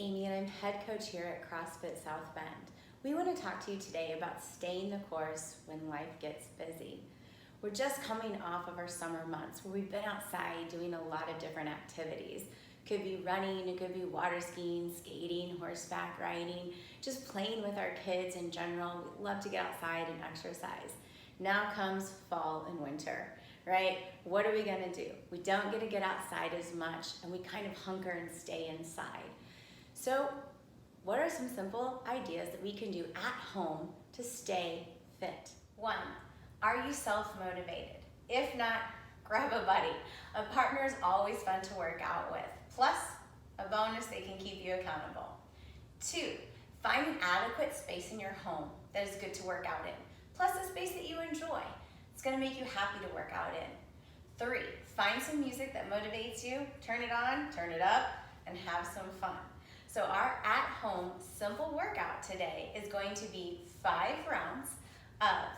Amy and I'm head coach here at CrossFit South Bend. We want to talk to you today about staying the course when life gets busy. We're just coming off of our summer months where we've been outside doing a lot of different activities. Could be running, it could be water skiing, skating, horseback riding, just playing with our kids in general. We love to get outside and exercise. Now comes fall and winter, right? What are we gonna do? We don't get to get outside as much and we kind of hunker and stay inside. So what are some simple ideas that we can do at home to stay fit? 1, are you self-motivated? If not, grab a buddy. A partner is always fun to work out with. Plus, a bonus, they can keep you accountable. 2, find an adequate space in your home that is good to work out in. Plus a space that you enjoy. It's gonna make you happy to work out in. 3, find some music that motivates you, turn it on, turn it up, and have some fun. So our at-home simple workout today is going to be 5 rounds of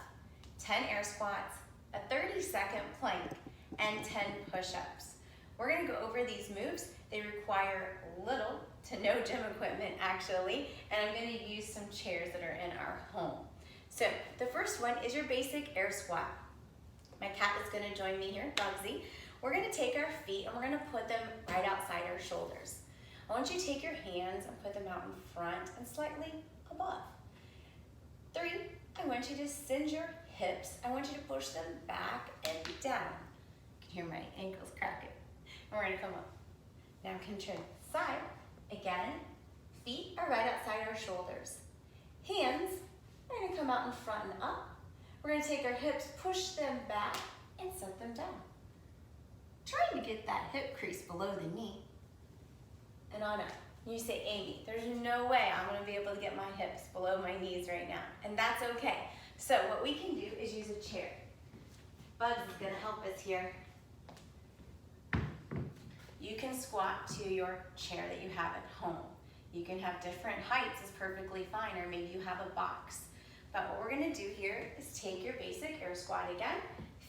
10 air squats, a 30-second plank, and 10 push-ups. We're gonna go over these moves. They require little to no gym equipment actually, and I'm gonna use some chairs that are in our home. So the first one is your basic air squat. My cat is gonna join me here, Bugsy. We're gonna take our feet and we're gonna put them right outside our shoulders. I want you to take your hands and put them out in front and slightly above. 3, I want you to cinch your hips. I want you to push them back and down. You can hear my ankles cracking. And we're gonna come up. Now can turn side. Again, feet are right outside our shoulders. Hands are gonna come out in front and up. We're gonna take our hips, push them back, and set them down. Trying to get that hip crease below the knee. And on up. You say, Amy, there's no way I'm gonna be able to get my hips below my knees right now. And that's okay. So what we can do is use a chair. Bugs is gonna help us here. You can squat to your chair that you have at home. You can have different heights, is perfectly fine, or maybe you have a box. But what we're gonna do here is take your basic air squat again,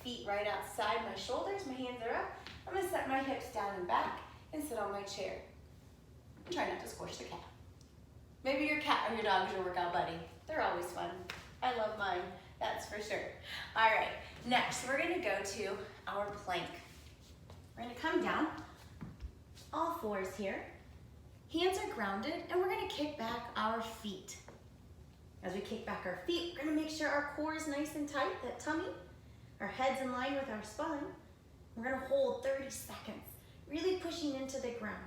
feet right outside my shoulders, my hands are up. I'm gonna set my hips down and back and sit on my chair. And try not to squish the cat. Maybe your cat or your dog is your workout buddy. They're always fun. I love mine, that's for sure. All right, next we're gonna go to our plank. We're gonna come down, all fours here. Hands are grounded, and we're gonna kick back our feet. As we kick back our feet, we're gonna make sure our core is nice and tight, that tummy, our head's in line with our spine. We're gonna hold 30 seconds, really pushing into the ground.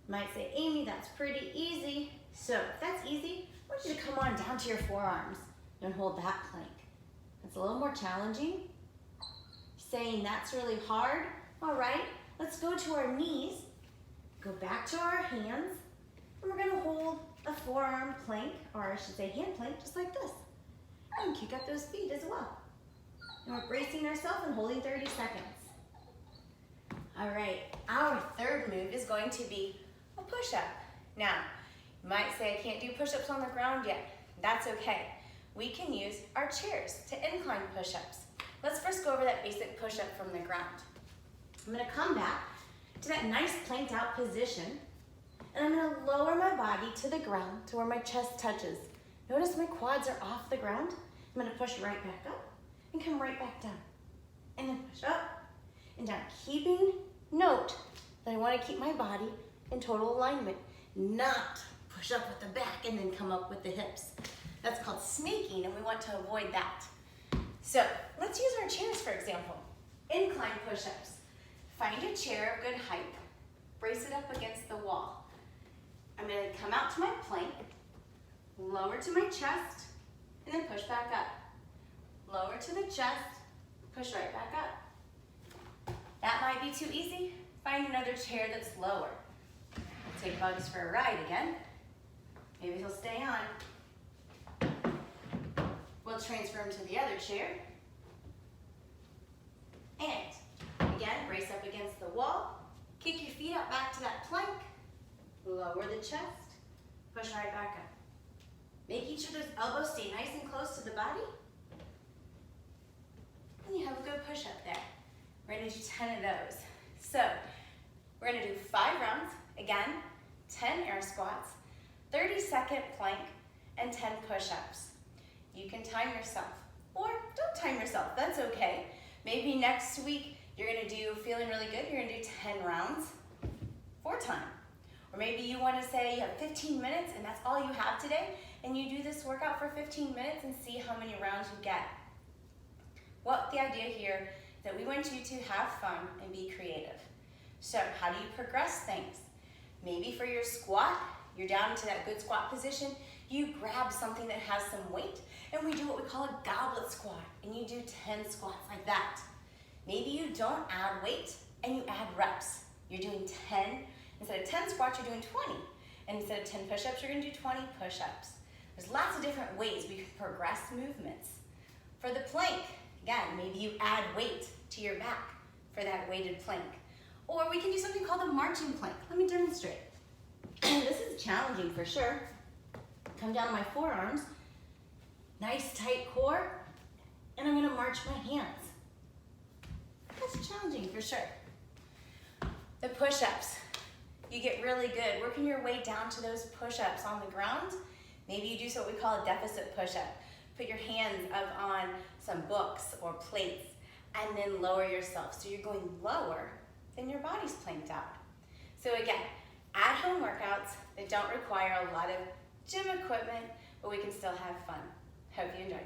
You might say, Amy, that's pretty easy. So if that's easy, I want you to come on down to your forearms and hold that plank. That's a little more challenging. Saying that's really hard. All right, let's go to our knees, go back to our hands, and we're gonna hold a forearm plank, or I should say hand plank, just like this. And kick up those feet as well. And we're bracing ourselves and holding 30 seconds. All right, our third move is going to be a push-up. Now, you might say I can't do push-ups on the ground yet. That's okay. We can use our chairs to incline push-ups. Let's first go over that basic push-up from the ground. I'm gonna come back to that nice planked out position, and I'm gonna lower my body to the ground to where my chest touches. Notice my quads are off the ground. I'm gonna push right back up and come right back down. And then push up and down. Keeping note that I wanna keep my body in total alignment, not push up with the back and then come up with the hips. That's called snaking, and we want to avoid that. So let's use our chairs for example. Incline push-ups. Find a chair of good height, brace it up against the wall. I'm gonna come out to my plank, lower to my chest, and then push back up. Lower to the chest, push right back up. That might be too easy. Find another chair that's lower. Take Bugs for a ride again. Maybe he'll stay on. We'll transfer him to the other chair. And again, brace up against the wall. Kick your feet out back to that plank. Lower the chest. Push right back up. Make each of those elbows stay nice and close to the body. And you have a good push up there. We're gonna do 10 of those. So we're gonna do 5 rounds. Again, 10 air squats, 30-second plank, and 10 push-ups. You can time yourself, or don't time yourself, that's okay. Maybe next week you're gonna do, feeling really good, you're gonna do 10 rounds, 4 time. Or maybe you wanna say you have 15 minutes and that's all you have today, and you do this workout for 15 minutes and see how many rounds you get. Well, the idea here is that we want you to have fun and be creative. So how do you progress things? Maybe for your squat, you're down into that good squat position, you grab something that has some weight, and we do what we call a goblet squat, and you do 10 squats like that. Maybe you don't add weight, and you add reps. You're doing 10, instead of 10 squats, you're doing 20. And instead of 10 push-ups, you're gonna do 20 push-ups. There's lots of different ways we can progress movements. For the plank, again, maybe you add weight to your back for that weighted plank. Or we can do something called a marching plank. Let me demonstrate. This is challenging for sure. Come down to my forearms, nice tight core, and I'm gonna march my hands. That's challenging for sure. The push-ups, you get really good working your way down to those push-ups on the ground. Maybe you do what we call a deficit push-up. Put your hands up on some books or plates and then lower yourself. So you're going lower than your body's planked out. So again, at-home workouts that don't require a lot of gym equipment, but we can still have fun. Hope you enjoyed.